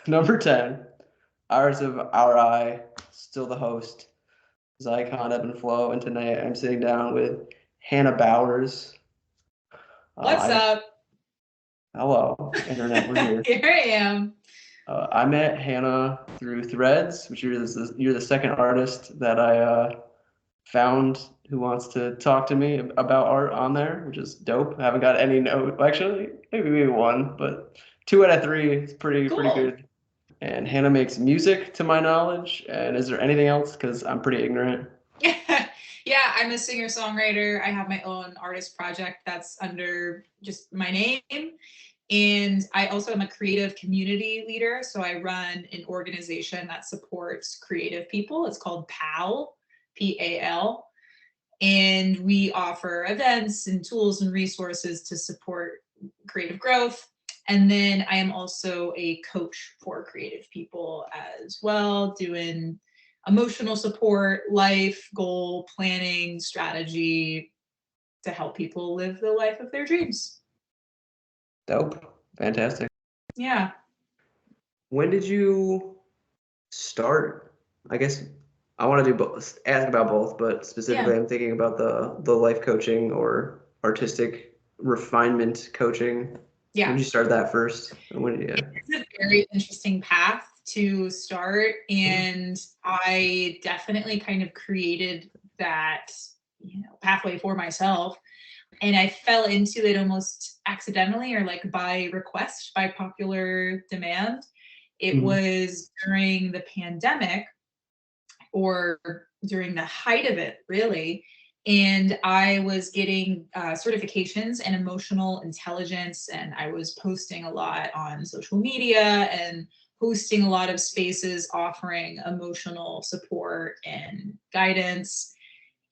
Number 10, Hours of Our Eye, still the host, Zycon, Ebb and Flow, and tonight I'm sitting down with Hannah Bowers. What's I up? Hello, internet, we're here. Here I am. I met Hannah through Threads, which you're the second artist that I found who wants to talk to me about art on there, which is dope. I haven't got any note, actually, maybe one, but 2 out of 3 is pretty Cool. good. And Hannah makes music, to my knowledge. And is there anything else? Because I'm pretty ignorant. Yeah, I'm a singer-songwriter. I have my own artist project that's under just my name. And I also am a creative community leader. So I run an organization that supports creative people. It's called PAL, PAL. And we offer events and tools and resources to support creative growth. And then I am also a coach for creative people as well, doing emotional support, life goal planning, strategy to help people live the life of their dreams. Dope. Fantastic. Yeah. When did you start? I guess I want to do both, ask about both, but specifically Yeah. I'm thinking about the life coaching or artistic refinement coaching. When Yeah. did you start that first? Yeah. It's a very interesting path to start. And I definitely kind of created that, pathway for myself. And I fell into it almost accidentally or like by request, by popular demand. It Mhm. was during the pandemic or during the height of it, really. And I was getting certifications in emotional intelligence, and I was posting a lot on social media and hosting a lot of spaces offering emotional support and guidance.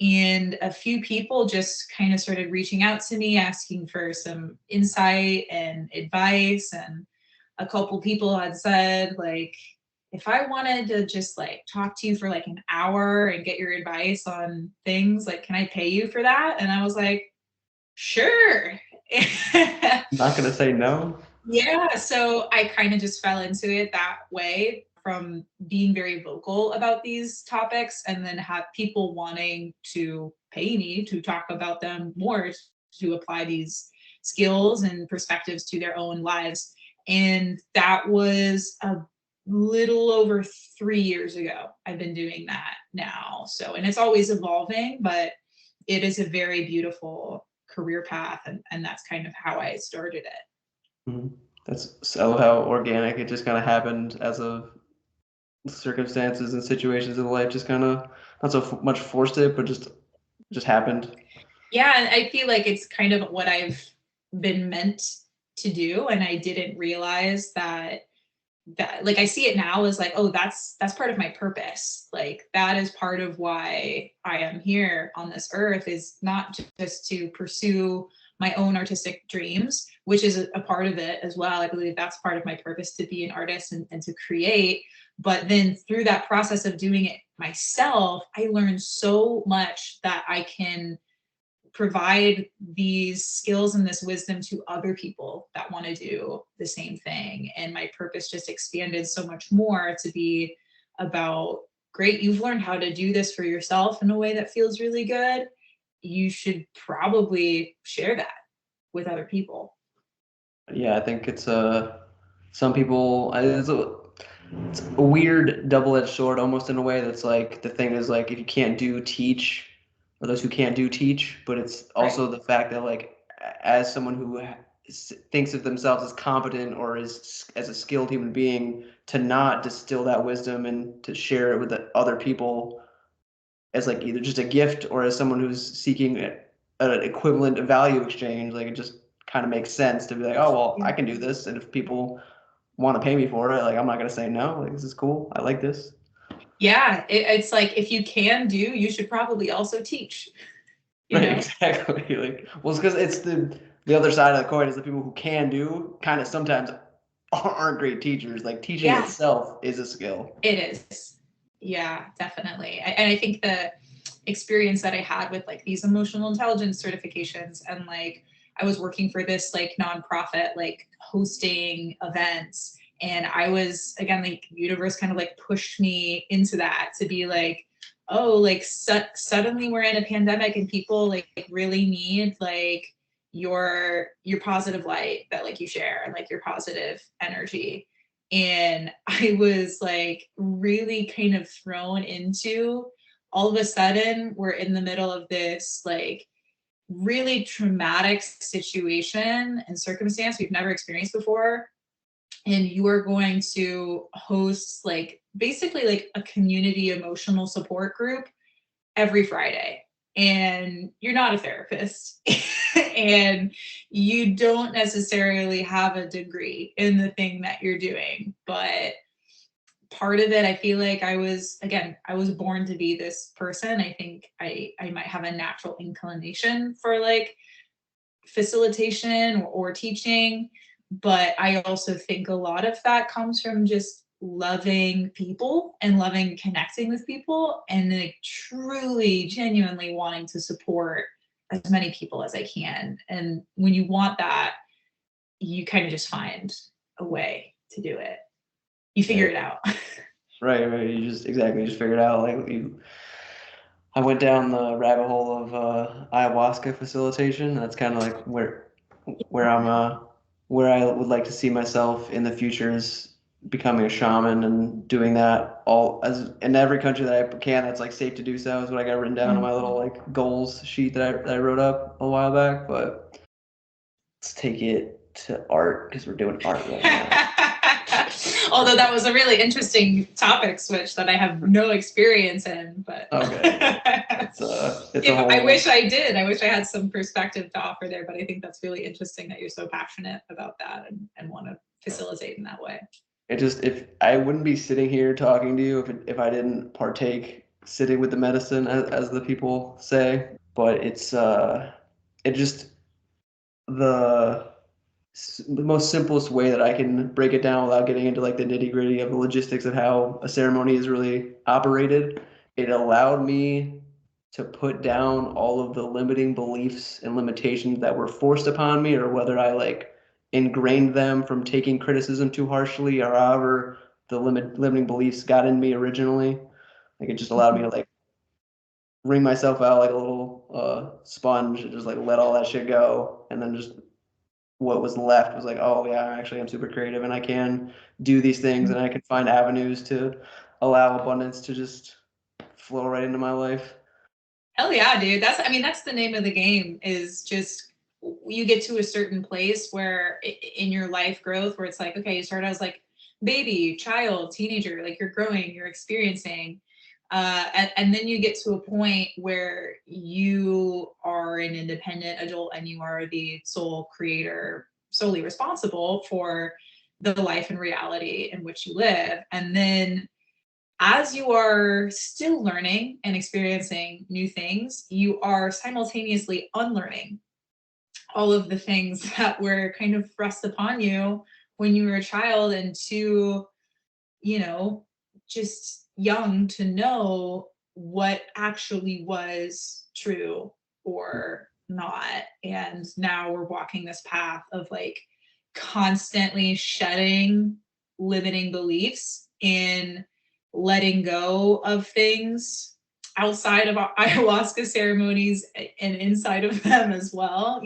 And a few people just kind of started reaching out to me asking for some insight and advice. And a couple people had said, like, if I wanted to just like talk to you for like an hour and get your advice on things, like, can I pay you for that? And I was like, sure. Not gonna say no. Yeah, so I kind of just fell into it that way from being very vocal about these topics and then have people wanting to pay me to talk about them more, to apply these skills and perspectives to their own lives. And that was a little over 3 years ago. I've been doing that now. So, and it's always evolving, but it is a very beautiful career path. And that's kind of how I started it. Mhm. That's so how organic it just kind of happened as of circumstances and situations in life, just kind of not so much forced it, but just happened. Yeah, and I feel like it's kind of what I've been meant to do, and I didn't realize that like I see it now as like, oh, that's part of my purpose. Like that is part of why I am here on this earth, is not just to pursue my own artistic dreams, which is a part of it as well. I believe that's part of my purpose, to be an artist and to create. But then through that process of doing it myself, I learned so much that I can provide these skills and this wisdom to other people that want to do the same thing. And my purpose just expanded so much more to be about, great, you've learned how to do this for yourself in a way that feels really good. You should probably share that with other people. Yeah, I think it's some people it's a weird double-edged sword almost in a way that's like the thing is like if you can't do teach or those who can't do teach, but it's Right. also the fact that like as someone who thinks of themselves as competent or as a skilled human being to not distill that wisdom and to share it with the other people as like either just a gift or as someone who's seeking an equivalent value exchange, like it just kind of makes sense to be like, oh well, I can do this, and if people want to pay me for it, like I'm not gonna say no. Like this is cool. I like this. Yeah, it's like, if you can do, you should probably also teach, you Right, know? exactly. Like, well, it's because it's the other side of the coin is the people who can do kind of sometimes aren't great teachers. Like teaching Yeah, itself is a skill. it is. Yeah, definitely. And I think the experience that I had with like these emotional intelligence certifications, and like I was working for this like nonprofit, like hosting events, And I was, again, like universe kind of like pushed me into that to be like, oh, like suddenly we're in a pandemic and people like really need like your positive light that like you share and like your positive energy. And I was like really kind of thrown into, all of a sudden we're in the middle of this like really traumatic situation and circumstance we've never experienced before, and you are going to host like basically like a community emotional support group every Friday. And you're not a therapist and you don't necessarily have a degree in the thing that you're doing, but part of it, I feel like I was born to be this person. I think I might have a natural inclination for like facilitation or teaching, but I also think a lot of that comes from just loving people and loving connecting with people and like truly genuinely wanting to support as many people as I can. And when you want that, you kind of just find a way to do it. You figure it out. Right. You just figure it out. Like I went down the rabbit hole of ayahuasca facilitation. That's kind of like where I'm where I would like to see myself in the future is becoming a shaman and doing that all as in every country that I can that's like safe to do so is what I got written down on my little like goals sheet that I wrote up a while back. But let's take it to art because we're doing art right now. Although that was a really interesting topic switch that I have no experience in, but okay. It's a whole... I wish I did. I wish I had some perspective to offer there, but I think that's really interesting that you're so passionate about that and want to facilitate in that way. It just, if I wouldn't be sitting here talking to you if I didn't partake sitting with the medicine as the people say, but it's it just the the most simplest way that I can break it down without getting into like the nitty gritty of the logistics of how a ceremony is really operated. It allowed me to put down all of the limiting beliefs and limitations that were forced upon me, or whether I like ingrained them from taking criticism too harshly, or however the limiting beliefs got in me originally. Like it just allowed me to like wring myself out like a little sponge and just like let all that shit go, and then just what was left was like, oh yeah, actually I'm super creative and I can do these things and I can find avenues to allow abundance to just flow right into my life. Hell yeah, dude. That's the name of the game, is just you get to a certain place where in your life growth where it's like, okay, you start as like baby, child, teenager, like you're growing, you're experiencing. And then you get to a point where you are an independent adult and you are the sole creator, solely responsible for the life and reality in which you live. And then as you are still learning and experiencing new things, you are simultaneously unlearning all of the things that were kind of thrust upon you when you were a child and too, just young to know what actually was true or not. And now we're walking this path of like constantly shedding limiting beliefs in letting go of things outside of ayahuasca ceremonies and inside of them as well.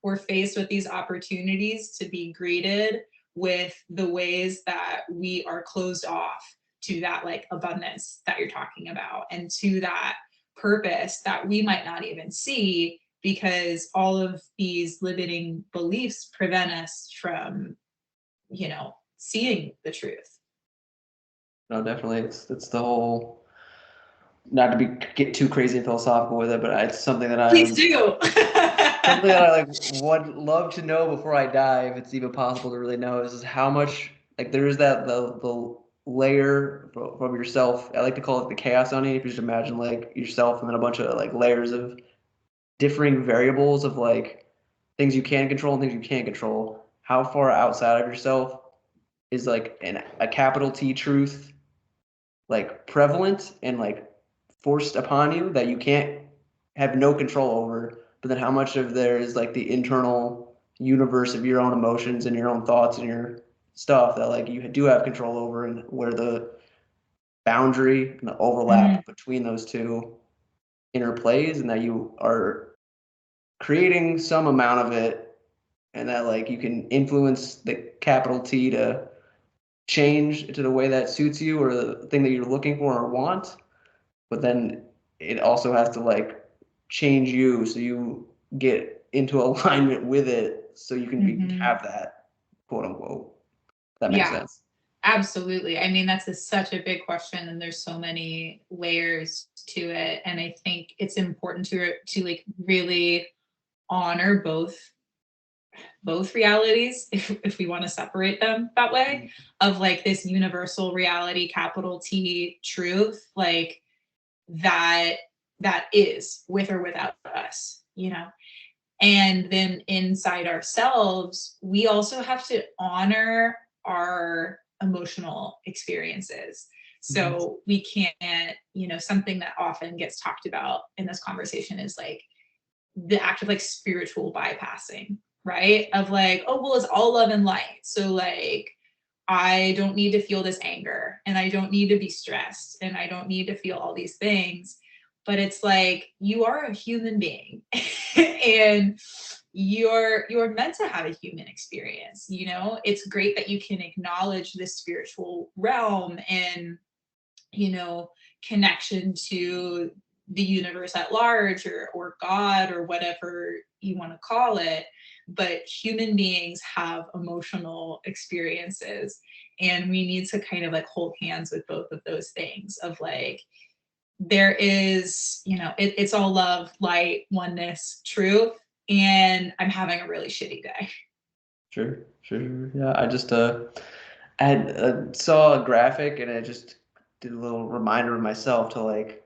We're faced with these opportunities to be greeted with the ways that we are closed off to that like abundance that you're talking about and to that purpose that we might not even see, because all of these limiting beliefs prevent us from seeing the truth. No, definitely. It's the whole, not to get too crazy and philosophical with it, but it's something that Please do. something that I like would love to know before I die, if it's even possible to really know, is how much like there is that the layer from yourself. I like to call it the chaos onion. If you just imagine like yourself and then a bunch of like layers of differing variables of like things you can control and things you can't control. How far outside of yourself is like a capital T truth like prevalent and like forced upon you that you can't have no control over, but then how much of there is like the internal universe of your own emotions and your own thoughts and your stuff that like you do have control over, and where the boundary and the Mhm. overlap between those two interplays, and that you are creating some amount of it, and that like you can influence the capital T to change to the way that suits you or the thing that you're looking for or want, but then it also has to like change you so you get into alignment with it so you can Mhm. have that quote unquote. That makes Yeah, sense. absolutely. I mean, that's such a big question, and there's so many layers to it. And I think it's important to like really honor both realities, if we want to separate them that way, of like this universal reality, capital T truth, like that that is with or without us, you know. And then inside ourselves, we also have to honor our emotional experiences. Mhm. So we can't, you know, something that often gets talked about in this conversation is like the act of like spiritual bypassing, right? Of like, oh, well, it's all love and light. So like, I don't need to feel this anger, and I don't need to be stressed, and I don't need to feel all these things. But it's like you are a human being and you're meant to have a human experience, you know. It's great that you can acknowledge this spiritual realm and, you know, connection to the universe at large, or God, or whatever you want to call it. But human beings have emotional experiences, and we need to kind of like hold hands with both of those things of like, there is, you know, it's all love, light, oneness, truth, and I'm having a really shitty day. Sure, sure. Yeah, I just I had, saw a graphic and I just did a little reminder of myself to like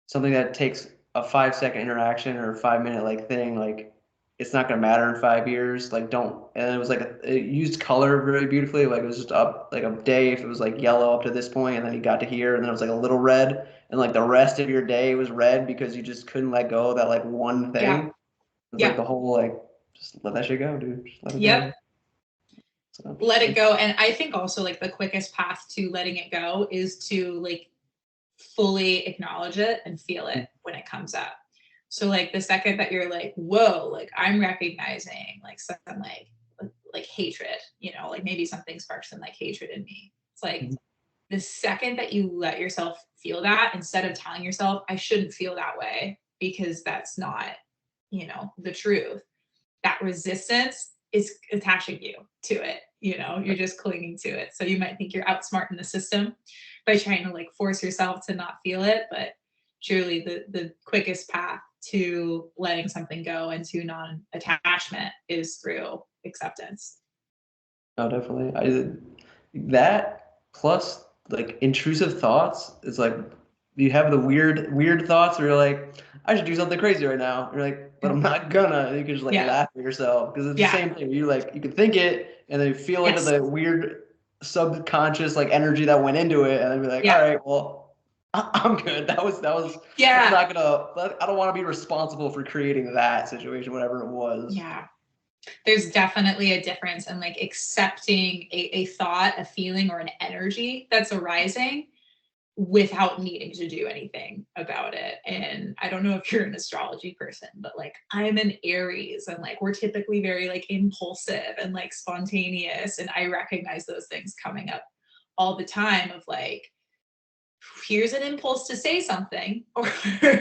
something that takes a 5 second interaction or a 5 minute like thing, like it's not gonna matter in 5 years. Like don't. And it was like it used color very beautifully. Like it was just up like a day if it was like yellow up to this point, and then you got to here, and then it was like a little red, and like the rest of your day was red because you just couldn't let go of that like one Yeah. thing. It was like Yep. the whole like just let that shit go, dude. Just let it Yep. go. So Let it go. And I think also like the quickest path to letting it go is to like fully acknowledge it and feel it when it comes up. So like the second that you're like, whoa, like I'm recognizing like something like hatred, you know, like maybe something sparks some like hatred in me. It's like the second that you let yourself feel that, instead of telling yourself, I shouldn't feel that way because that's not, you know, the truth, that resistance is attaching you to it. You know, you're just clinging to it. So you might think you're outsmarting the system by trying to like force yourself to not feel it, but truly the quickest path to letting something go and to non-attachment is through acceptance. oh, definitely. I that plus like intrusive thoughts is like you have the weird thoughts where you're like, I should do something crazy right now. You're like, but I'm not gonna. And you can just like Yeah. laugh at yourself because it's the Yeah. same thing. You like you can think it and then you feel into Yes. the weird subconscious like energy that went into it, and then be like, all Yeah. right, well, I'm good. That was that's Yeah. not gonna. I don't want to be responsible for creating that situation, whatever it was. Yeah. There's definitely a difference in like accepting a thought, a feeling, or an energy that's arising without needing to do anything about it. And I don't know if you're an astrology person, but like I'm an Aries, and like we're typically very like impulsive and like spontaneous. And I recognize those things coming up all the time of like, here's an impulse to say something, or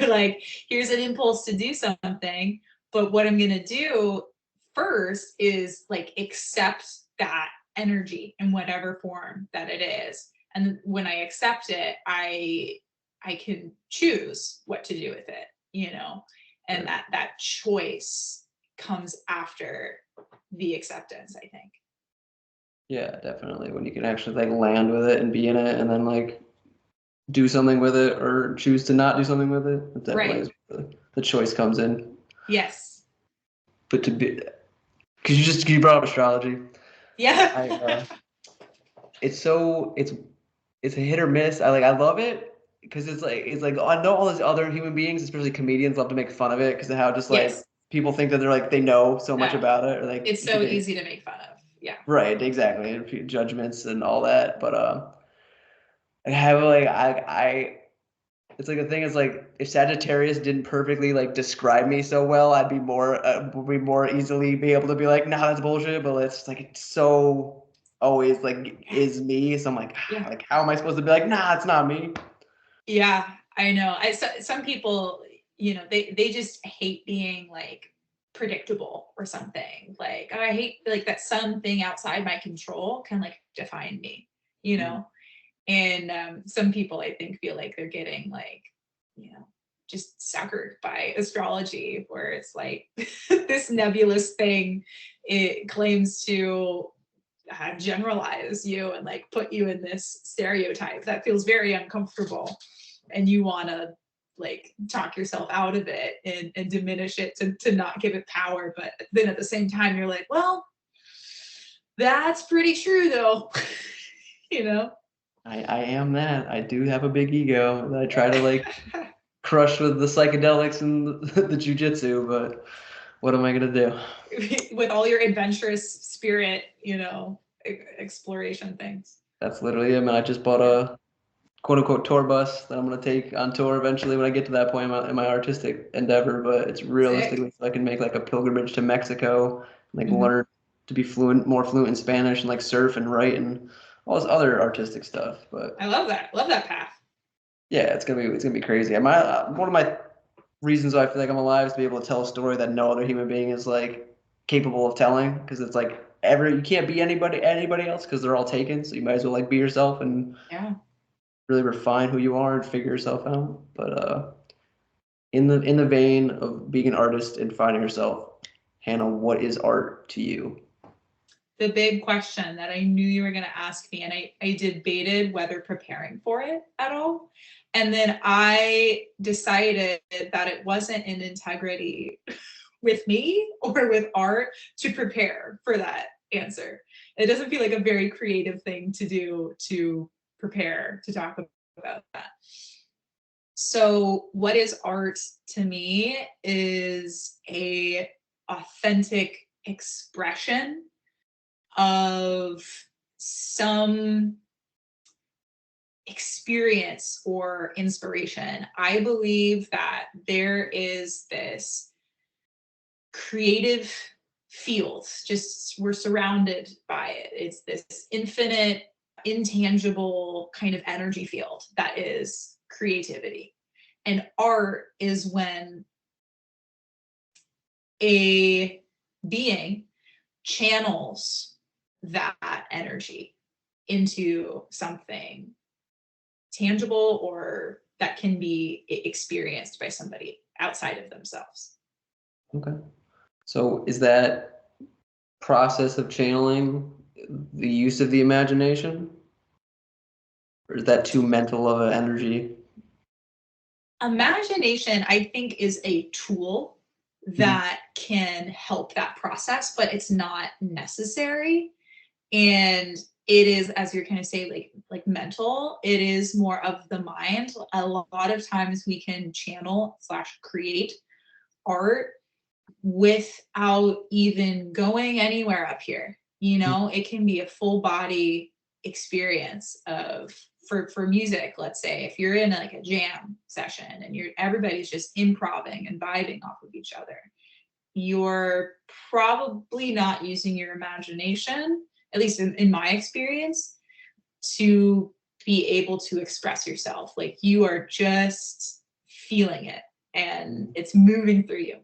like, here's an impulse to do something. But what I'm going to do first is like accept that energy in whatever form that it is. And when I accept it, I can choose what to do with it, you know, and Right. that choice comes after the acceptance, I think. Yeah, definitely. When you can actually like land with it and be in it, and then like do something with it or choose to not do something with it. It definitely Right. is where the choice comes in. Yes. But to be, because you brought up astrology, Yeah. I it's so it's a hit or miss. I love it because it's like I know all these other human beings, especially comedians, love to make fun of it because of how just like Yes. people think that they're like they know so much Oh, about it or like it's so they easy to make fun of. Yeah. Right, exactly. And judgments and all that. But I have like I it's like the thing is like if Sagittarius didn't perfectly like describe me so well, I'd be more easily be able to be like, nah, that's bullshit. But it's like it's so always like is me. So I'm like, Yeah. like how am I supposed to be like, nah, it's not me? Yeah, I know. Some people, they just hate being like predictable or something. Like, oh, I hate like that something outside my control can like define me, you Mm. know? And some people I think feel like they're getting like, just suckered by astrology, where it's like this nebulous thing, it claims to generalize you and like put you in this stereotype that feels very uncomfortable, and you want to like talk yourself out of it and diminish it to not give it power, but then at the same time you're like, well, that's pretty true though. you know I am that. I do have a big ego that I try to like crush with the psychedelics and the jujitsu, but what am I gonna do? with all your adventurous spirit, exploration things. That's literally it. I mean, I just bought Yeah. a quote unquote tour bus that I'm gonna take on tour eventually when I get to that point in my artistic endeavor. But it's Sick. realistically so I can make like a pilgrimage to Mexico, like Mhm. learn to be more fluent in Spanish and like surf and write and all this other artistic stuff. But I love that. Love that path. yeah, it's gonna be crazy. One of my reasons why I feel like I'm alive is to be able to tell a story that no other human being is like capable of telling because it's like you can't be anybody else because they're all taken. So you might as well like be yourself and Yeah. really refine who you are and figure yourself out. But in the vein of being an artist and finding yourself, Hannah, what is art to you? The big question that I knew you were going to ask me, and I debated whether preparing for it at all. And then I decided that it wasn't in integrity with me or with art to prepare for that answer. It doesn't feel like a very creative thing to do, to prepare to talk about that. So what is art to me is a authentic expression of some experience or inspiration. I believe that there is this creative field, just we're surrounded by it. It's this infinite, intangible kind of energy field that is creativity. And art is when a being channels that energy into something tangible or that can be experienced by somebody outside of themselves. Okay. So is that process of channeling the use of the imagination? Or is that too mental of an energy? Imagination, I think, is a tool Mhm. that can help that process, but it's not necessary. And it is, as you're kind of saying, like mental, it is more of the mind. A lot of times we can channel slash create art without even going anywhere up here. It can be a full body experience of for music. Let's say if you're in like a jam session and everybody's just improvising and vibing off of each other, you're probably not using your imagination, at least in my experience, to be able to express yourself. Like you are just feeling it and it's moving through you.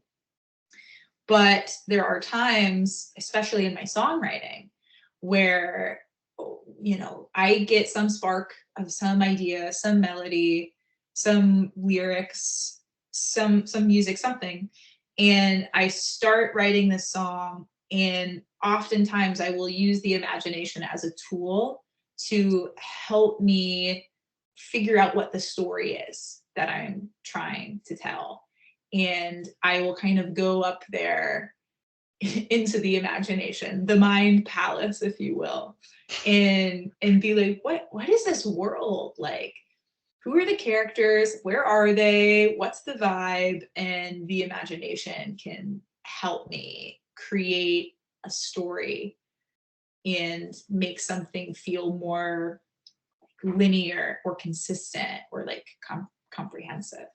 But there are times, especially in my songwriting, where I get some spark of some idea, some melody, some lyrics, some music, something, and I start writing this song. And oftentimes I will use the imagination as a tool to help me figure out what the story is that I'm trying to tell. And I will kind of go up there into the imagination, the mind palace, if you will, and be like, what is this world like? Who are the characters? Where are they? What's the vibe? And the imagination can help me create a story and make something feel more linear or consistent or like comprehensive.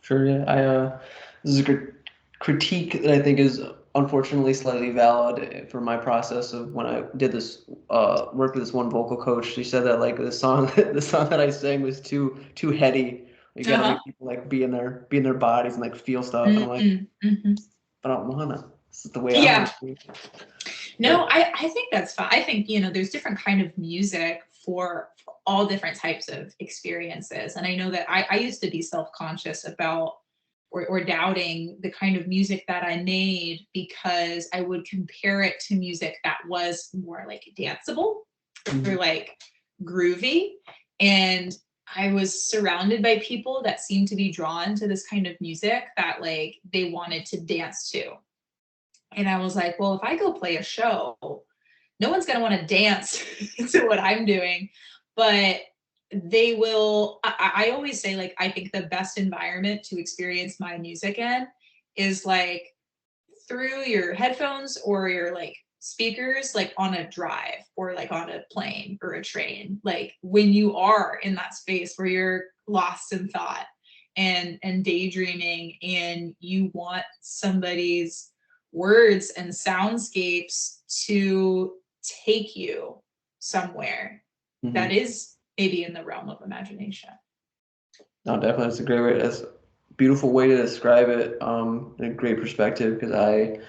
Sure, yeah. This is a critique that I think is unfortunately slightly valid for my process of when I did this work with this one vocal coach. She said that like the song that I sang was too heady. You gotta make people like be in their bodies and like feel stuff. And I'm like, I don't wanna. This is the way I want to be. No, I think that's fine. I think, there's different kind of music for all different types of experiences. And I know that I used to be self-conscious about or doubting the kind of music that I made because I would compare it to music that was more like danceable or like groovy. And I was surrounded by people that seemed to be drawn to this kind of music that like they wanted to dance to. And I was like, well, if I go play a show, no one's going to want to dance to what I'm doing, but they will. I always say, like, I think the best environment to experience my music in is like through your headphones or your like speakers, like on a drive or like on a plane or a train, like when you are in that space where you're lost in thought and daydreaming and you want somebody's words and soundscapes to take you somewhere that is maybe in the realm of imagination. No, definitely. It's a great way. That's a beautiful way to describe it. And a great perspective because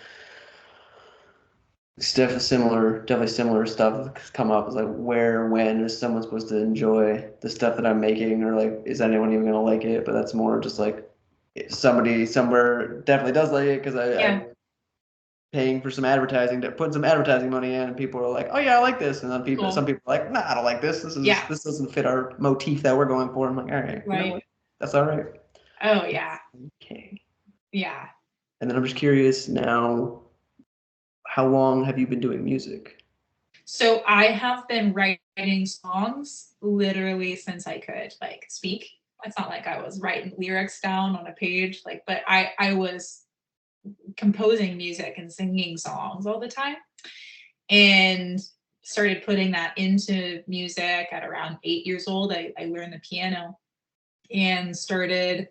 it's definitely similar stuff has come up. Is like where, when is someone supposed to enjoy the stuff that I'm making, or like is anyone even gonna like it? But that's more just like somebody somewhere definitely does like it because I'm paying for some advertising, putting some advertising money in, and people are like, "Oh yeah, I like this," and then some people are like, "Nah, I don't like this. This doesn't fit our motif that we're going for." I'm like, "All right, you know what? That's all right." Oh yeah. Okay. Yeah. And then I'm just curious now, how long have you been doing music? So I have been writing songs literally since I could like speak. It's not like I was writing lyrics down on a page, like, but I was composing music and singing songs all the time, and started putting that into music at around 8 years old. I learned the piano and started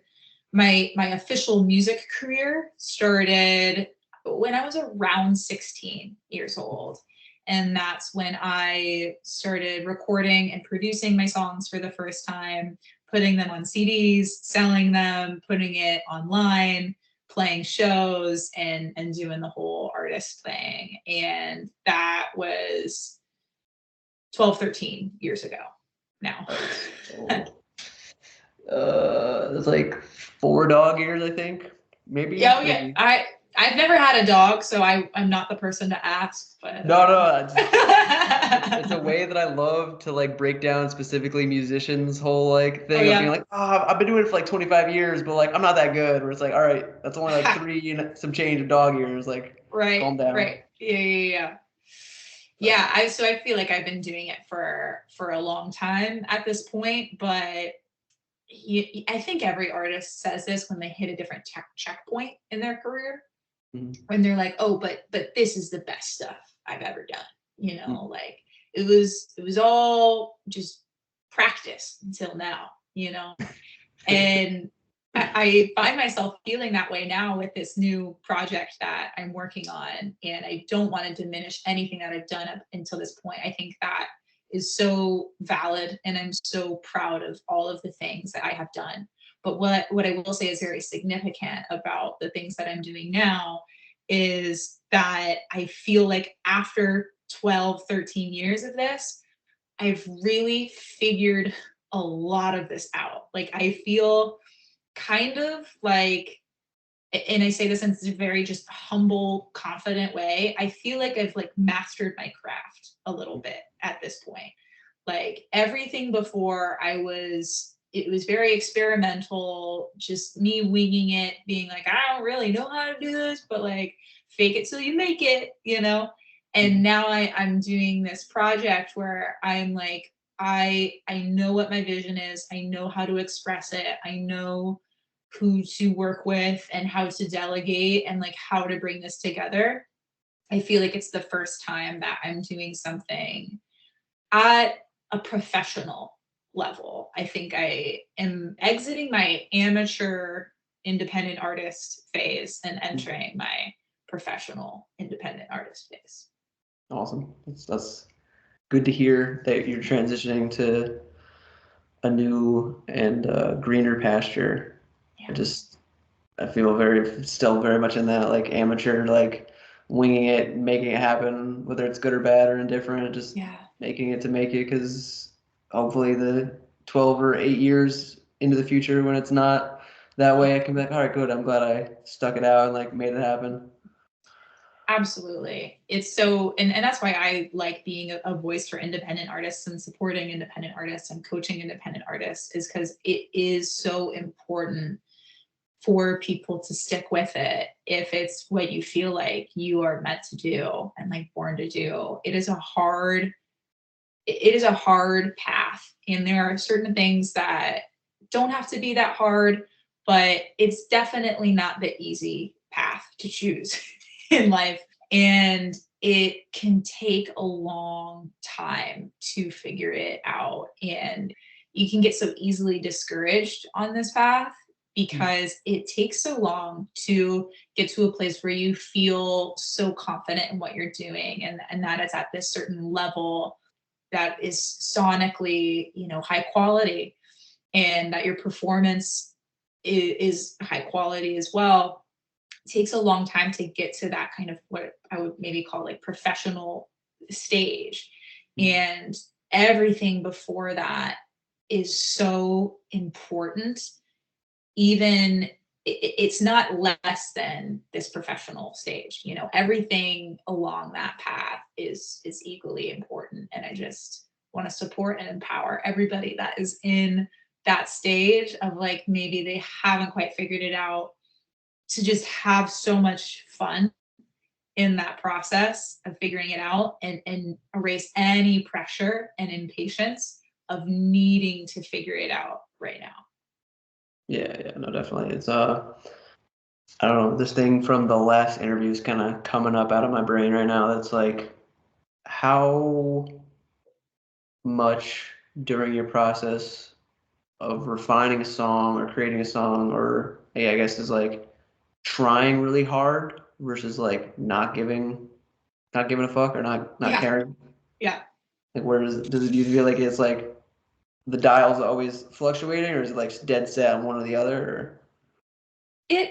my official music career started when I was around 16 years old. And that's when I started recording and producing my songs for the first time, putting them on CDs, selling them, putting it online, playing shows, and doing the whole artist thing. And that was 12, 13 years ago now. It's like 4 dog years, I think. Maybe. Yeah, yeah. I've never had a dog, so I'm not the person to ask. But no, it's a way that I love to like break down specifically musicians' whole like thing of being like, oh, I've been doing it for like 25 years, but like I'm not that good. Where it's like, all right, that's only like 3 and some change of dog years. Like, calm down. Right. Yeah. So I feel like I've been doing it for a long time at this point, but I think every artist says this when they hit a different checkpoint in their career, when they're like, oh, but this is the best stuff I've ever done. Like it was all just practice until now, and I find myself feeling that way now with this new project that I'm working on, and I don't want to diminish anything that I've done up until this point. I think that is so valid, and I'm so proud of all of the things that I have done. But what I will say is very significant about the things that I'm doing now is that I feel like after 12, 13 years of this, I've really figured a lot of this out. Like I feel kind of like, and I say this in a very just humble, confident way, I feel like I've like mastered my craft a little bit at this point. Like everything before it was very experimental, just me winging it, being like, I don't really know how to do this, but like fake it till you make it, And now I'm doing this project where I'm like, I know what my vision is. I know how to express it. I know who to work with and how to delegate and like how to bring this together. I feel like it's the first time that I'm doing something at a professional level. I think I am exiting my amateur independent artist phase and entering my professional independent artist phase. Awesome. That's good to hear that you're transitioning to a new and greener pasture. Yeah. I feel still very much in that like amateur, like winging it, making it happen, whether it's good or bad or indifferent, just Yeah. making it to make it, because hopefully the 12 or 8 years into the future when it's not that way, I can be like, all right, good. I'm glad I stuck it out and like made it happen. Absolutely. It's so, and that's why I like being a voice for independent artists and supporting independent artists and coaching independent artists, is because it is so important for people to stick with it if it's what you feel like you are meant to do and like born to do. It is a hard path, and there are certain things that don't have to be that hard, but it's definitely not the easy path to choose in life. And it can take a long time to figure it out. And you can get so easily discouraged on this path because it takes so long to get to a place where you feel so confident in what you're doing, and that it's at this certain level that is sonically, high quality, and that your performance is high quality as well. It takes a long time to get to that kind of what I would maybe call like professional stage. And everything before that is so important. Even it's not less than this professional stage. Everything along that path is equally important. And I just want to support and empower everybody that is in that stage of like, maybe they haven't quite figured it out, to just have so much fun in that process of figuring it out, and erase any pressure and impatience of needing to figure it out right now. Yeah, no, definitely. It's I don't know, this thing from the last interview is kind of coming up out of my brain right now. That's like, how much during your process of refining a song or creating a song, or hey, I guess is like trying really hard versus like not giving a fuck or not Yeah. caring? Yeah. Like, where does it, do you feel like it's like the dial's always fluctuating, or is it like dead set on one or the other? Or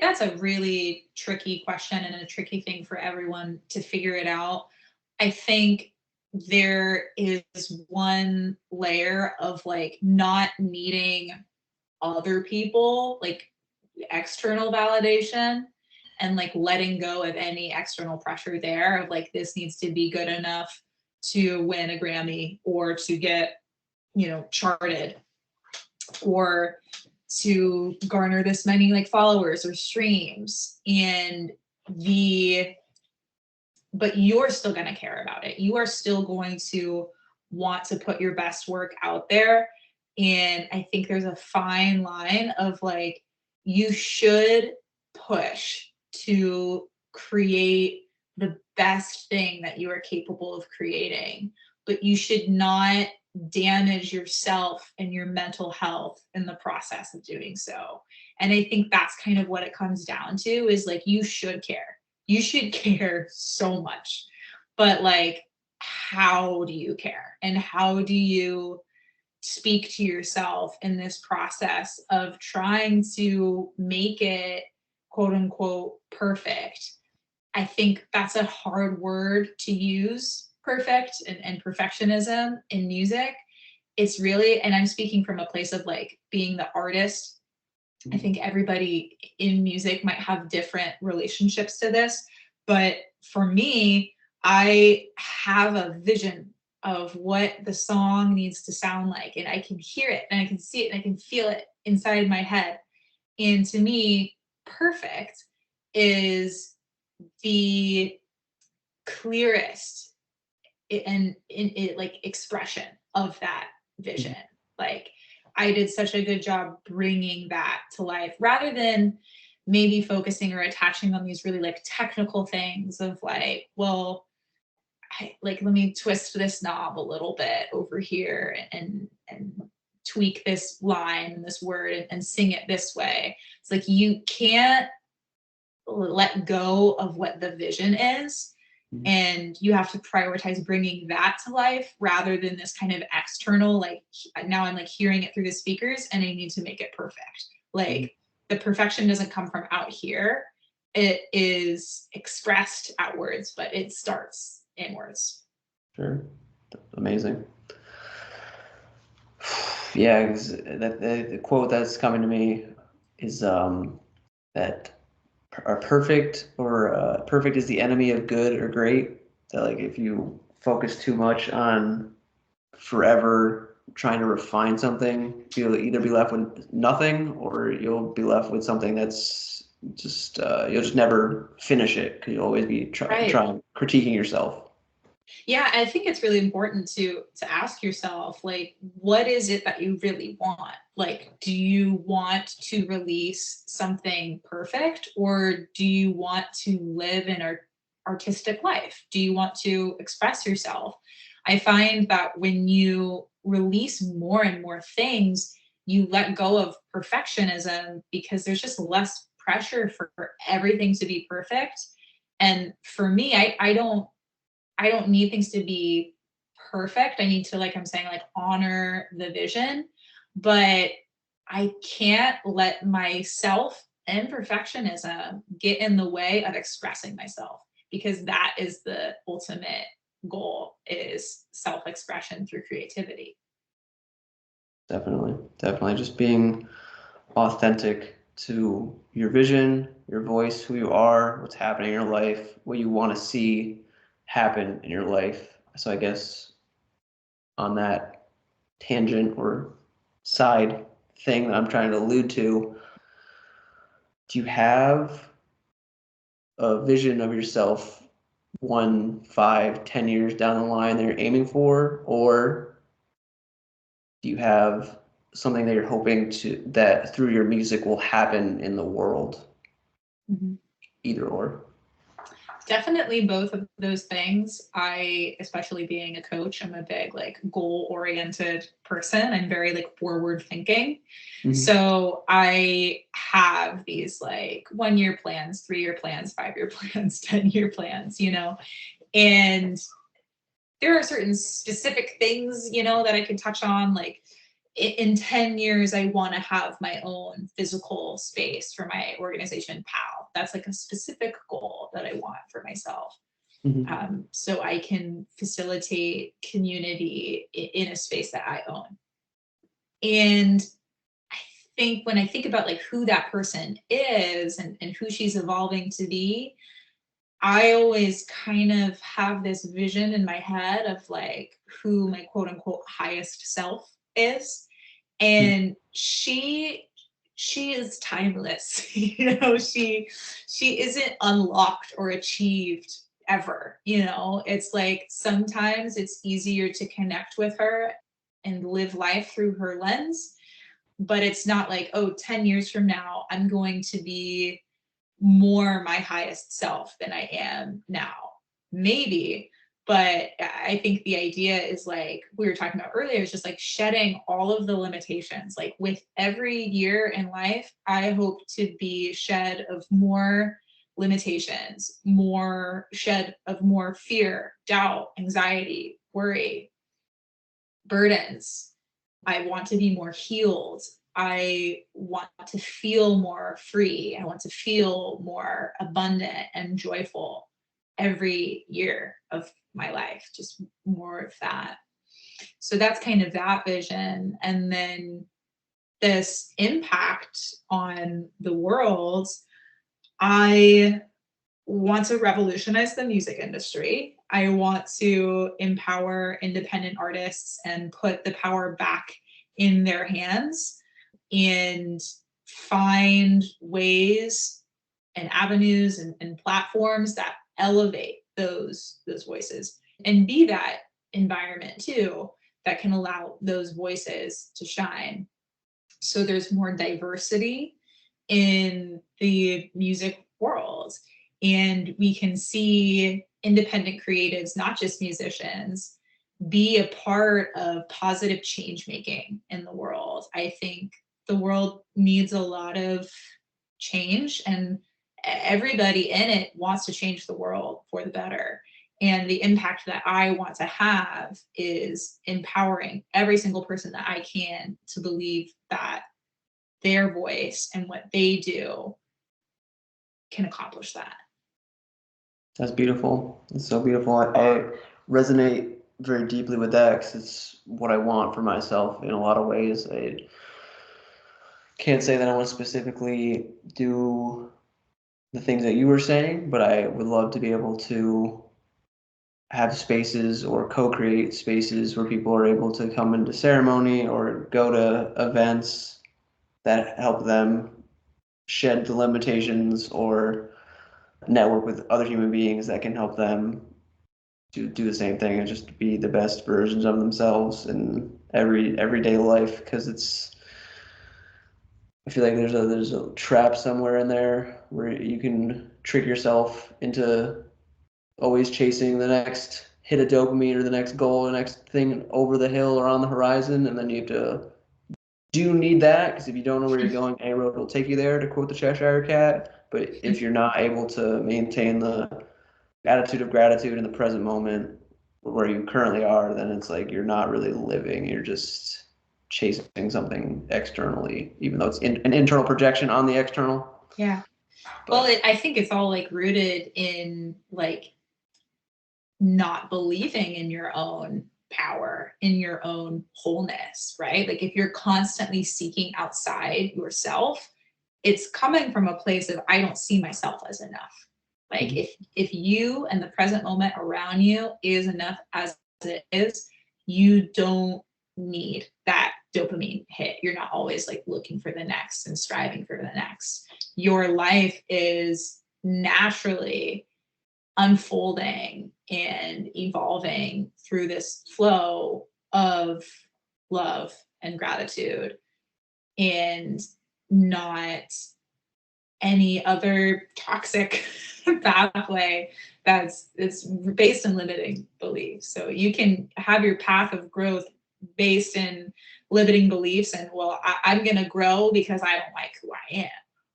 That's a really tricky question and a tricky thing for everyone to figure it out. I think there is one layer of like not needing other people, like external validation, and like letting go of any external pressure there of like, this needs to be good enough to win a Grammy or to get, charted, or to garner this many like followers or streams. But you're still going to care about it. You are still going to want to put your best work out there. And I think there's a fine line of like, you should push to create the best thing that you are capable of creating, but you should not damage yourself and your mental health in the process of doing so. And I think that's kind of what it comes down to, is like, you should care. You should care so much. But like, how do you care? And how do you speak to yourself in this process of trying to make it quote unquote perfect? I think that's a hard word to use, perfect, and perfectionism in music. It's really, and I'm speaking from a place of like being the artist. I think everybody in music might have different relationships to this, but for me, I have a vision of what the song needs to sound like, and I can hear it and I can see it and I can feel it inside my head. And to me, perfect is the clearest and in it like expression of that vision. Like, I did such a good job bringing that to life, rather than maybe focusing or attaching on these really like technical things of like, well, let me twist this knob a little bit over here and tweak this line and this word and sing it this way. It's like you can't let go of what the vision is, and you have to prioritize bringing that to life rather than this kind of external, like now I'm like hearing it through the speakers and I need to make it perfect. Like the perfection doesn't come from out here, it is expressed outwards, but it starts inwards. Sure. Amazing. Yeah, 'cause the quote that's coming to me is that are perfect or perfect is the enemy of good or great. That like if you focus too much on forever trying to refine something, you'll either be left with nothing or you'll be left with something that's just you'll just never finish it because you'll always be trying critiquing yourself. Yeah, I think it's really important to ask yourself, like, what is it that you really want? Like, do you want to release something perfect, or do you want to live an artistic life? Do you want to express yourself? I find that when you release more and more things, you let go of perfectionism because there's just less pressure for everything to be perfect. And for me, I don't need things to be perfect. I need to, like I'm saying, like honor the vision, but I can't let myself and perfectionism get in the way of expressing myself, because that is the ultimate goal, is self-expression through creativity. Definitely just being authentic to your vision, your voice, who you are, what's happening in your life, what you want to see happen in your life. So I guess on that tangent or side thing that I'm trying to allude to, do you have a vision of yourself 1, 5, 10 years down the line that you're aiming for? Or do you have something that you're hoping to that through your music will happen in the world? Mm-hmm. Either or. Definitely both of those things. I, especially being a coach, I'm a big like goal oriented person. I'm very like forward thinking. Mm-hmm. So I have these like 1-year plans, 3-year plans, 5-year plans, 10-year plans, and there are certain specific things, that I can touch on, like in 10 years, I want to have my own physical space for my organization, PAL. That's like a specific goal that I want for myself. Mm-hmm. So I can facilitate community in a space that I own. And I think when I think about like who that person is and who she's evolving to be, I always kind of have this vision in my head of like who my quote unquote highest self is. And she is timeless. She isn't unlocked or achieved ever. It's like sometimes it's easier to connect with her and live life through her lens, but it's not like, oh, 10 years from now I'm going to be more my highest self than I am now. Maybe, but I think the idea is like we were talking about earlier, is just like shedding all of the limitations. Like with every year in life, I hope to be shed of more limitations, more shed of more fear, doubt, anxiety, worry, burdens. I want to be more healed. I want to feel more free. I want to feel more abundant and joyful every year of my life, just more of that. So that's kind of that vision. And then this impact on the world, I want to revolutionize the music industry. I want to empower independent artists and put the power back in their hands and find ways and avenues and platforms that elevate those voices and be that environment too that can allow those voices to shine. So there's more diversity in the music world. And we can see independent creatives, not just musicians, be a part of positive change making in the world. I think the world needs a lot of change, and everybody in it wants to change the world for the better. And the impact that I want to have is empowering every single person that I can to believe that their voice and what they do can accomplish that. That's beautiful. It's so beautiful. I resonate very deeply with that because it's what I want for myself in a lot of ways. I can't say that I want to specifically do the things that you were saying, but I would love to be able to have spaces or co-create spaces where people are able to come into ceremony or go to events that help them shed the limitations or network with other human beings that can help them to do the same thing and just be the best versions of themselves in everyday life. Because I feel like there's a trap somewhere in there where you can trick yourself into always chasing the next hit of dopamine or the next goal, the next thing over the hill or on the horizon, and then you have to do need that, because if you don't know where you're going, a road will take you there, to quote the Cheshire Cat. But if you're not able to maintain the attitude of gratitude in the present moment where you currently are, then it's like you're not really living. You're just chasing something externally, even though it's an internal projection on the external. Yeah. But, well, I think it's all like rooted in like not believing in your own power, in your own wholeness, right? Like if you're constantly seeking outside yourself, it's coming from a place of I don't see myself as enough. Like if you and the present moment around you is enough as it is, you don't need that dopamine hit. You're not always like looking for the next and striving for the next. Your life is naturally unfolding and evolving through this flow of love and gratitude, and not any other toxic pathway it's based in limiting beliefs. So you can have your path of growth based in limiting beliefs and, well, I'm going to grow because I don't like who I am,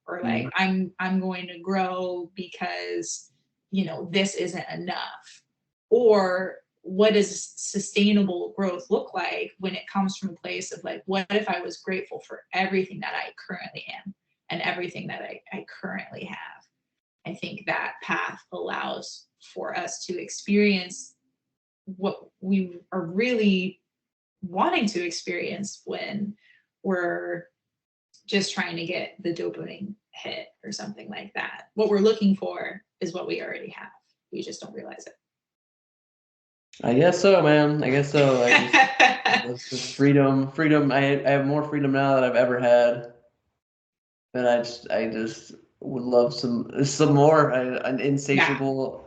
or like I'm going to grow because, you know, this isn't enough. Or what does sustainable growth look like when it comes from a place of like, what if I was grateful for everything that I currently am and everything that I currently have? I think that path allows for us to experience what we are really wanting to experience when we're just trying to get the dopamine hit or something like that. What we're looking for is what we already have. We just don't realize it. I guess so, man. I guess so. It's just freedom. I have more freedom now than I've ever had. And I just would love some more. An insatiable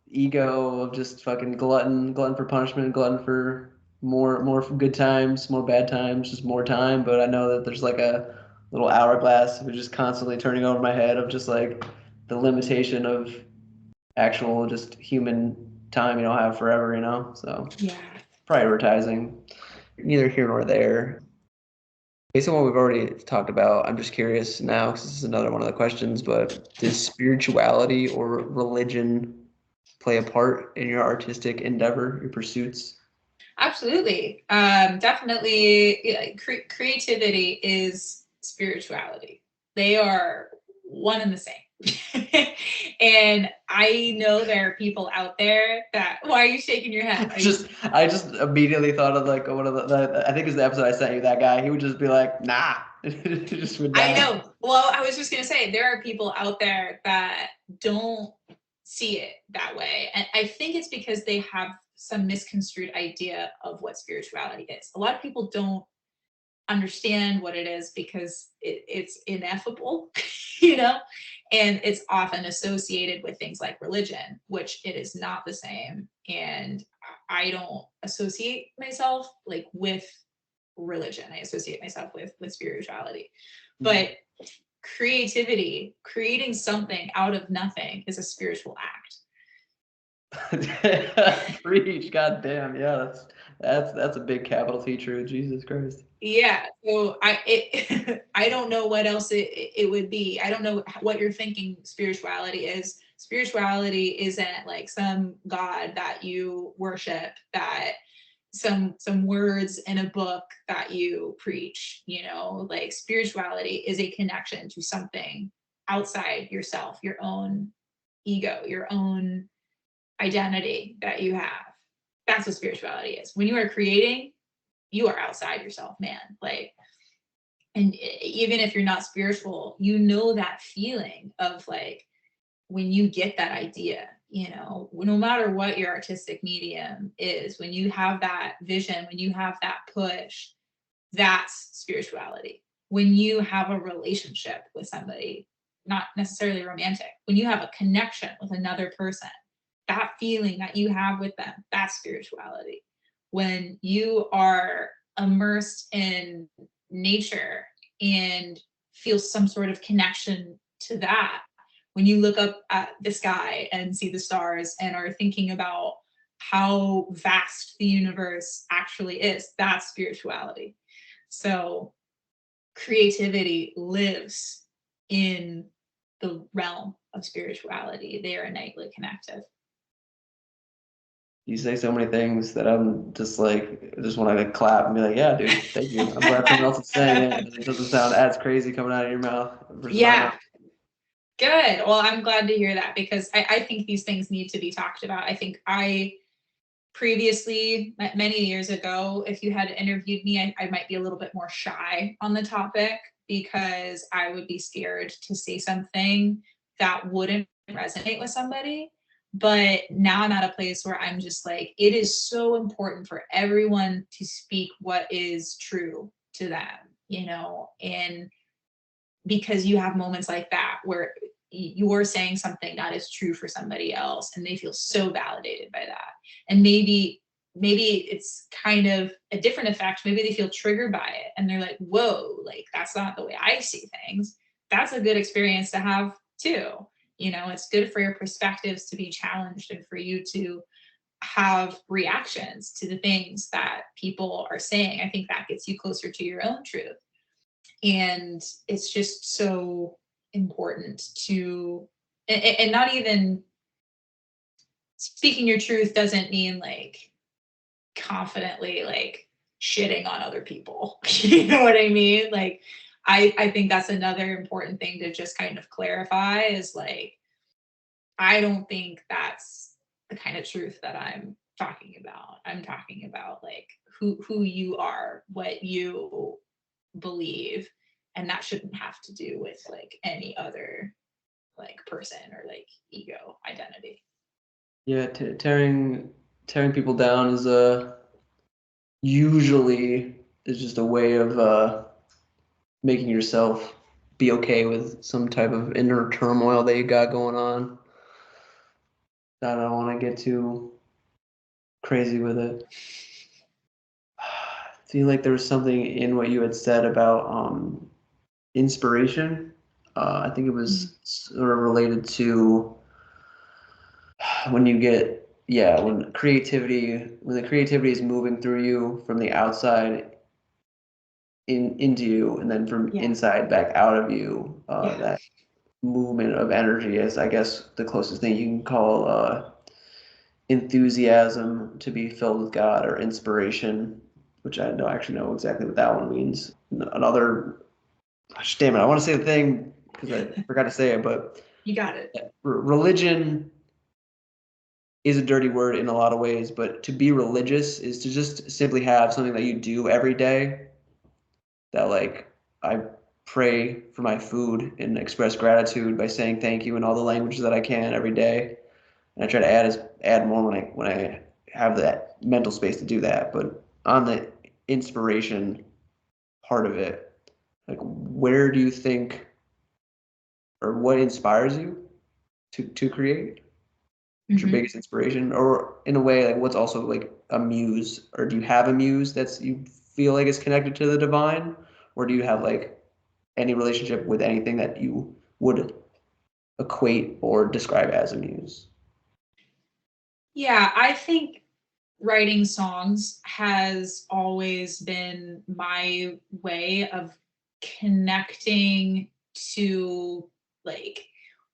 ego of just fucking glutton for punishment, glutton for more good times, more bad times, just more time. But I know that there's like a little hourglass which is constantly turning over my head of just like the limitation of actual just human time you don't have forever, you know? So prioritizing, neither here nor there. Based on what we've already talked about, I'm just curious now, because this is another one of the questions, but does spirituality or religion play a part in your artistic endeavor, your pursuits? Absolutely. Definitely. Creativity is spirituality. They are one and the same. And I know there are people out there that, why are you shaking your head? I just immediately thought of like one of I think it's the episode I sent you, that guy. He would just be like, nah. Just would I know. Well, I was just going to say, there are people out there that don't see it that way. And I think it's because they have some misconstrued idea of what spirituality is. A lot of people don't understand what it is because it's ineffable, you know, and it's often associated with things like religion, which it is not the same. And I don't associate myself like with religion. I associate myself with spirituality. But creativity, creating something out of nothing, is a spiritual act. Preach, goddamn, yeah, that's a big capital T truth. Jesus Christ. Yeah, so I don't know what else it would be. I don't know what you're thinking spirituality is. Spirituality isn't like some god that you worship, that some words in a book that you preach, you know. Like, spirituality is a connection to something outside yourself, your own ego, your own identity that you have. That's what spirituality is. When you are creating, you are outside yourself, man. Like, and even if you're not spiritual, you know that feeling of like, when you get that idea, you know, no matter what your artistic medium is, when you have that vision, when you have that push, that's spirituality. When you have a relationship with somebody, not necessarily romantic, when you have a connection with another person, that feeling that you have with them, that's spirituality. When you are immersed in nature and feel some sort of connection to that, when you look up at the sky and see the stars and are thinking about how vast the universe actually is, that's spirituality. So creativity lives in the realm of spirituality. They are innately connected. You say so many things that I'm just like, just want to clap and be like, yeah, dude, thank you. I'm glad someone else is saying it, and it doesn't sound as crazy coming out of your mouth versus my Yeah. mouth. Good. Well, I'm glad to hear that, because I think these things need to be talked about. I think I previously, many years ago, if you had interviewed me, I might be a little bit more shy on the topic, because I would be scared to say something that wouldn't resonate with somebody. But now I'm at a place where I'm just like, it is so important for everyone to speak what is true to them, you know, and because you have moments like that where you're saying something that is true for somebody else and they feel so validated by that. And maybe it's kind of a different effect. Maybe they feel triggered by it and they're like, whoa, like, that's not the way I see things. That's a good experience to have too. You know, it's good for your perspectives to be challenged and for you to have reactions to the things that people are saying. I think that gets you closer to your own truth. And it's just so important to, and not even speaking your truth doesn't mean like confidently like shitting on other people. You know what I mean? Like, I think that's another important thing to just kind of clarify, is like, I don't think that's the kind of truth that I'm talking about. I'm talking about like who you are, what you believe, and that shouldn't have to do with like any other like person or like ego identity. Yeah, tearing people down is usually is just a way of making yourself be okay with some type of inner turmoil that you got going on. I don't want to get too crazy with it. I feel like there was something in what you had said about inspiration. I think it was sort of related to when you get, yeah, when the creativity is moving through you from the outside into you, and then from inside back out of you. That movement of energy is, I guess, the closest thing you can call enthusiasm to be filled with God, or inspiration, which I don't actually know exactly what that one means. Another, gosh, damn it, I want to say the thing because I forgot to say it, but You got it. religion is a dirty word in a lot of ways, but to be religious is to just simply have something that you do every day. That, like, I pray for my food and express gratitude by saying thank you in all the languages that I can every day. And I try to add more when I have that mental space to do that. But on the inspiration part of it, like, where do you think, or what inspires you to create? What's your biggest inspiration? Or in a way, like, what's also like a muse? Or do you have a muse that's you feel like is connected to the divine? Or do you have like any relationship with anything that you would equate or describe as a muse? Yeah, I think writing songs has always been my way of connecting to, like,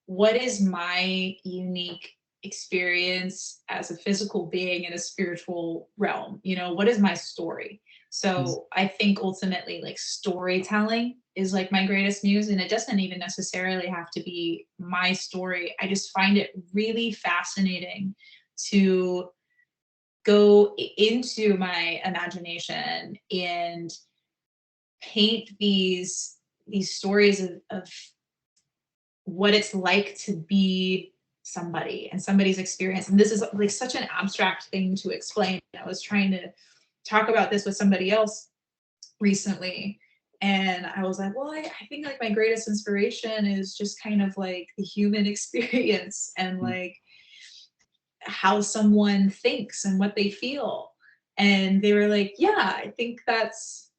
what is my unique experience as a physical being in a spiritual realm? You know, what is my story? So I think ultimately, like, storytelling is like my greatest muse, and it doesn't even necessarily have to be my story. I just find it really fascinating to go into my imagination and paint these stories of what it's like to be somebody and somebody's experience. And this is like such an abstract thing to explain. I was trying to talk about this with somebody else recently, and I was like, well, I think like my greatest inspiration is just kind of like the human experience and like how someone thinks and what they feel. And they were like, yeah, I think that's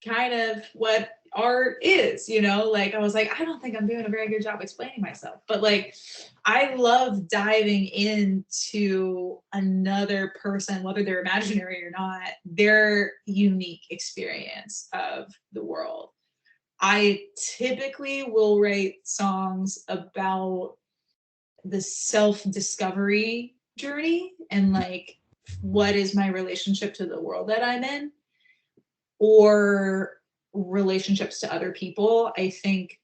kind of what art is, you know? Like, I was like, I don't think I'm doing a very good job explaining myself, but like, I love diving into another person, whether they're imaginary or not, their unique experience of the world. I typically will write songs about the self-discovery journey and like what is my relationship to the world that I'm in, or relationships to other people. I think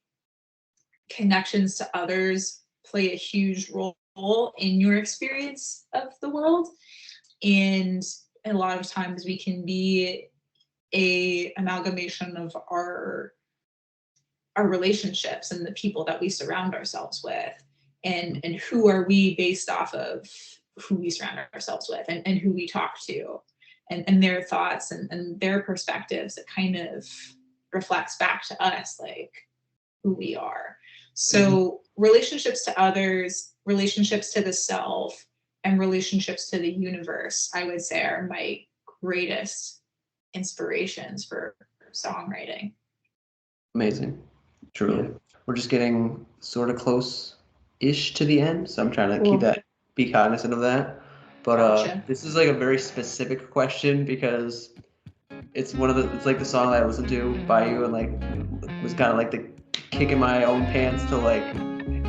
connections to others play a huge role in your experience of the world, and a lot of times we can be a amalgamation of our relationships and the people that we surround ourselves with, and who are we based off of who we surround ourselves with, and who we talk to, and their thoughts and their perspectives. It kind of reflects back to us like who we are. So relationships to others, relationships to the self, and relationships to the universe, I would say, are my greatest inspirations for songwriting. Amazing. Truly. Yeah. We're just getting sort of close-ish to the end, so I'm trying to keep that, be cognizant of that. But Gotcha. this is like a very specific question because it's like the song that I listened to by you and like was kind of like the kick in my own pants to like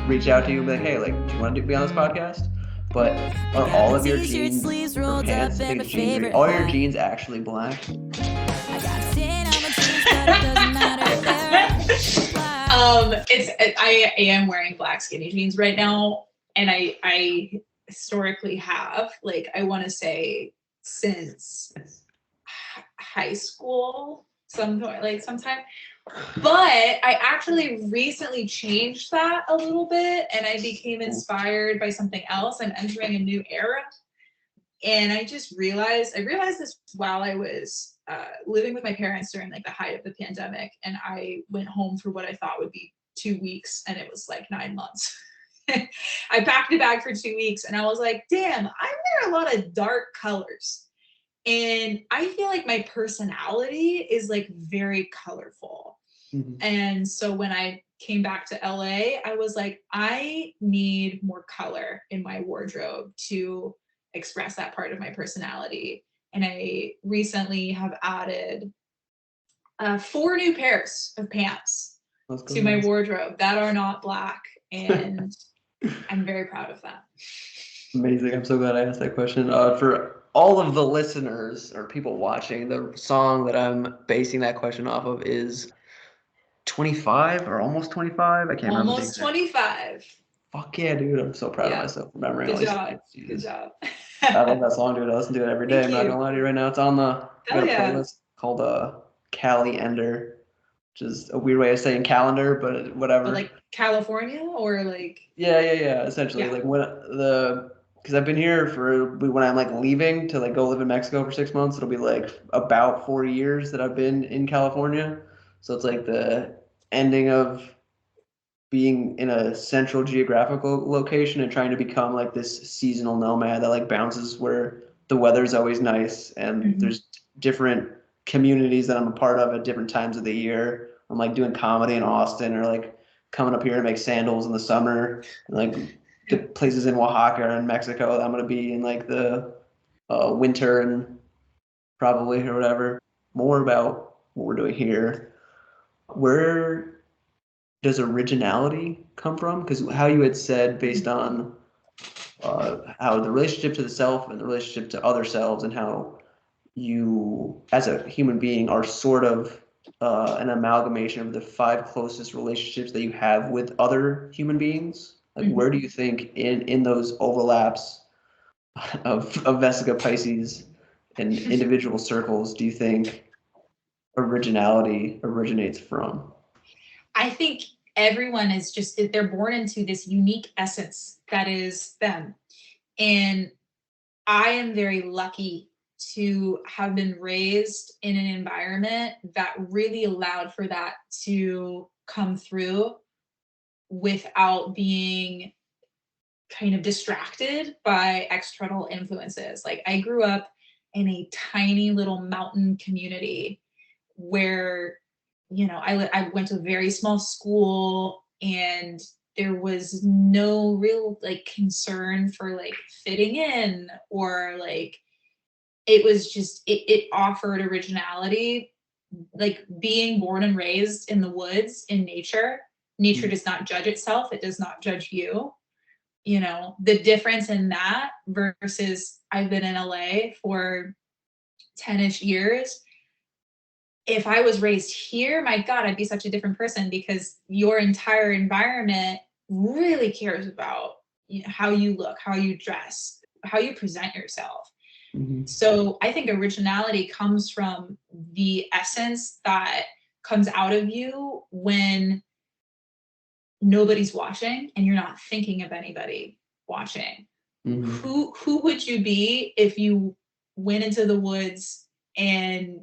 reach out to you and be like, hey, like, do you want to be on this podcast? But are all of your jeans or pants, I think jeans are, all your jeans actually black? I am wearing black skinny jeans right now, and I historically have, like, I want to say since high school, sometime. But I actually recently changed that a little bit, and I became inspired by something else. I'm entering a new era, and I realized this while I was living with my parents during like the height of the pandemic, and I went home for what I thought would be 2 weeks, and it was like 9 months. I packed a bag for 2 weeks, and I was like, damn, I wear a lot of dark colors. And I feel like my personality is like very colorful. Mm-hmm. And so when I came back to LA, I was like, I need more color in my wardrobe to express that part of my personality. And I recently have added 4 new pairs of pants to my wardrobe that are not black. And I'm very proud of that. Amazing. I'm so glad I asked that question. For all of the listeners or people watching, the song that I'm basing that question off of is 25 or almost 25. I can't remember. Almost 25. Fuck yeah, dude. I'm so proud of myself for remembering all these things. Good job. I love that song, dude. I listen to it every day. I'm not gonna lie to you right now. It's on the playlist called Cali Ender, which is a weird way of saying calendar, but whatever. But like California or like yeah. Essentially, like because I've been here for when I'm like leaving to like go live in Mexico for 6 months, it'll be like about 4 years that I've been in California. So it's like the ending of being in a central geographical location and trying to become like this seasonal nomad that like bounces where the weather's always nice and there's different communities that I'm a part of at different times of the year I'm like doing comedy in Austin, or like coming up here to make sandals in the summer, and like the places in Oaxaca or in Mexico that I'm gonna be in like the winter and probably or whatever. More about what we're doing here. Where does originality come from? Because how you had said based on how the relationship to the self and the relationship to other selves, and how you as a human being are sort of an amalgamation of the 5 closest relationships that you have with other human beings. Like, where do you think in those overlaps of Vesica Pisces and individual circles do you think originality originates from? I think everyone is just, they're born into this unique essence that is them. And I am very lucky to have been raised in an environment that really allowed for that to come through without being kind of distracted by external influences. Like, I grew up in a tiny little mountain community where, you know, I went to a very small school, and there was no real like concern for like fitting in, or like it was just it offered originality. Like, being born and raised in the woods in nature does not judge itself, it does not judge you. You know, the difference in that versus I've been in LA for 10ish years. If I was raised here, my God, I'd be such a different person, because your entire environment really cares about, you know, how you look, how you dress, how you present yourself. Mm-hmm. So I think originality comes from the essence that comes out of you when nobody's watching and you're not thinking of anybody watching. Mm-hmm. Who would you be if you went into the woods and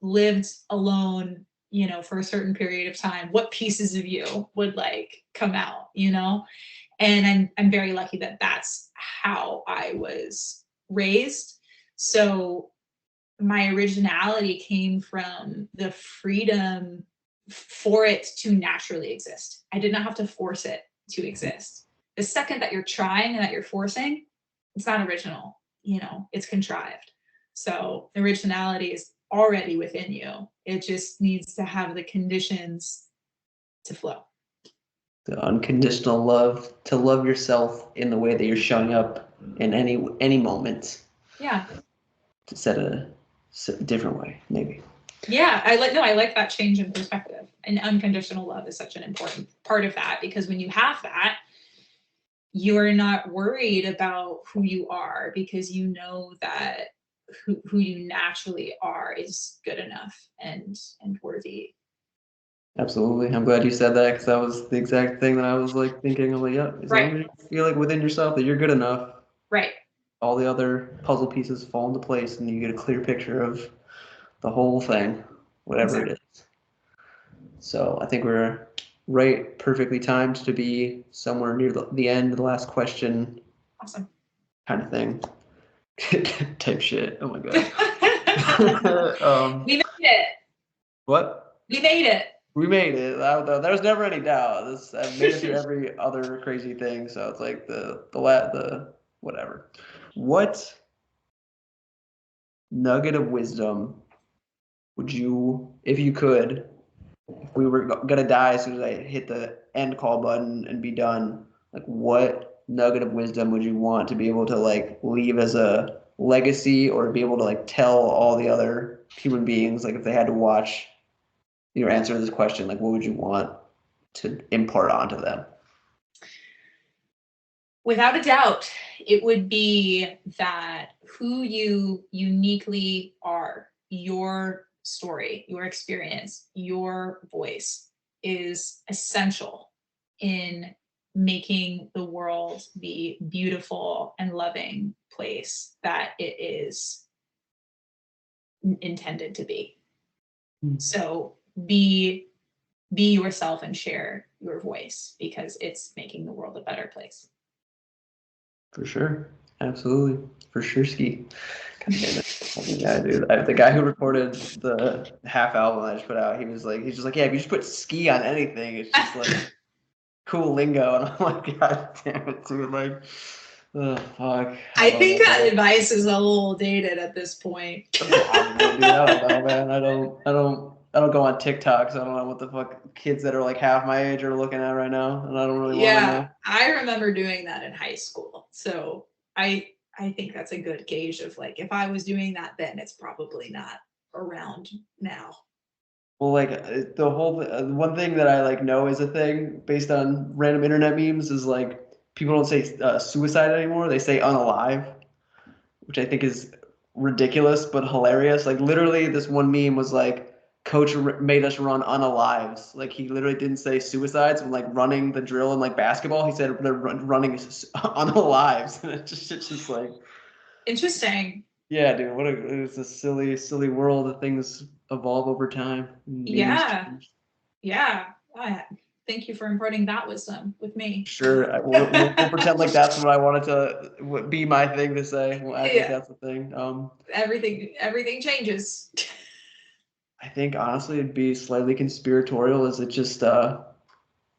lived alone, you know, for a certain period of time? What pieces of you would like come out, you know? And I'm very lucky that that's how I was raised. So my originality came from the freedom for it to naturally exist. I did not have to force it to exist. The second that you're trying and that you're forcing, it's not original, you know, it's contrived. So originality is already within you. It just needs to have the conditions to flow. The unconditional love, to love yourself in the way that you're showing up in any moment. Yeah. To set a different way, maybe. Yeah, I like that change in perspective. And unconditional love is such an important part of that, because when you have that, you're not worried about who you are, because you know that who you naturally are is good enough and worthy. Absolutely. I'm glad you said that, because that was the exact thing that I was like thinking. I'm like, yeah, as long as you feel like within yourself that you're good enough, right, all the other puzzle pieces fall into place and you get a clear picture of the whole thing, whatever it is. So I think we're right, perfectly timed to be somewhere near the end of the last question. Awesome. Kind of thing. Type shit. Oh my god. We made it. What? We made it. We made it. There was never any doubt. I've made it through every other crazy thing, so it's like the whatever. What nugget of wisdom would you, if you could, if we were gonna die as soon as I hit the end call button and be done, like what nugget of wisdom would you want to be able to like leave as a legacy, or be able to like tell all the other human beings, like if they had to watch your answer to this question, like what would you want to impart onto them? Without a doubt, it would be that who you uniquely are, your story, your experience, your voice is essential in making the world the beautiful and loving place that it is intended to be. So be yourself and share your voice, because it's making the world a better place. For sure. Absolutely, for sure, ski. God damn it. Yeah, dude. The guy who recorded the half album I just put out, he's just like, yeah, if you just put ski on anything, it's just like cool lingo. And I'm like, God damn it, dude. Like, oh fuck. I I love think that that guy. advice is a little dated at this point. Probably, dude. I don't know, man. I don't go on TikTok, so I don't know what the fuck kids that are like half my age are looking at right now, and I don't really want to Yeah, know. I remember doing that in high school. So I think that's a good gauge of like if I was doing that then, it's probably not around now. Well, like the whole one thing that I like know is a thing based on random internet memes is like people don't say suicide anymore; they say unalive, which I think is ridiculous but hilarious. Like literally, this one meme was like, "Coach made us run unalives." Like he literally didn't say suicides when like running the drill in like basketball. He said they're running unalives, and it's just like, Interesting. yeah, dude, it's a silly, silly world that things evolve over time. Memes Yeah. change. Yeah. Thank you for imparting that wisdom with me. Sure, we'll pretend like that's what I wanted to be my thing to say. We'll act like Yeah. that's the thing. Everything changes. I think honestly it'd be slightly conspiratorial. Is it just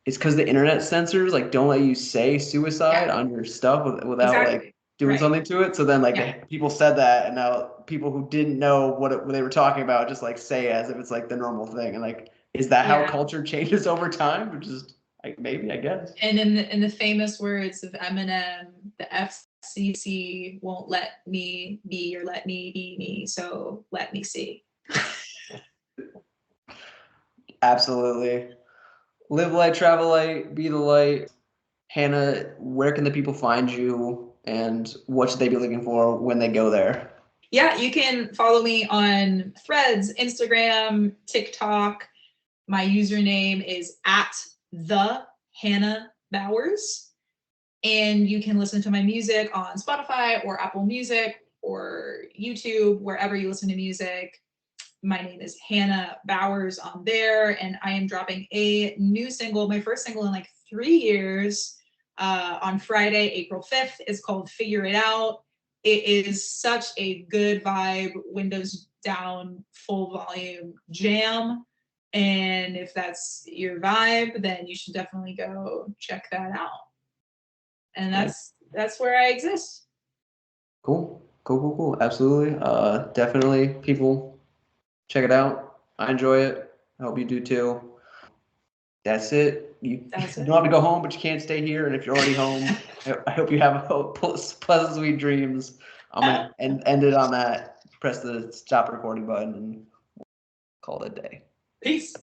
it's because the internet censors like don't let you say suicide Yeah, on your stuff without like exactly. doing Right. something to it. So then like Yeah. people said that, and now people who didn't know what they were talking about just like say it as if it's like the normal thing. And like, is that how Yeah. culture changes over time? Or just like maybe I guess. And in the famous words of Eminem, the FCC won't let me be or let me be me, so let me see. Absolutely. Live light, travel light, be the light. Hannah, where can the people find you and what should they be looking for when they go there? Yeah, you can follow me on Threads, Instagram, TikTok. My username is at the Hannah Bowers. And you can listen to my music on Spotify or Apple Music or YouTube, wherever you listen to music. My name is Hannah Bowers on there, and I am dropping a new single, my first single in like 3 years, on Friday, April 5th. It's called Figure It Out. It is such a good vibe, windows down, full volume jam. And if that's your vibe, then you should definitely go check that out. And Yeah. that's where I exist. Cool. Cool, cool, cool. Absolutely. Definitely people check it out. I enjoy it. I hope you do too. That's it. You That's don't it. have to go home, but you can't stay here. And if you're already home, I hope you have pleasant, sweet dreams. I'm gonna end it on that. Press the stop recording button and call it a day. Peace.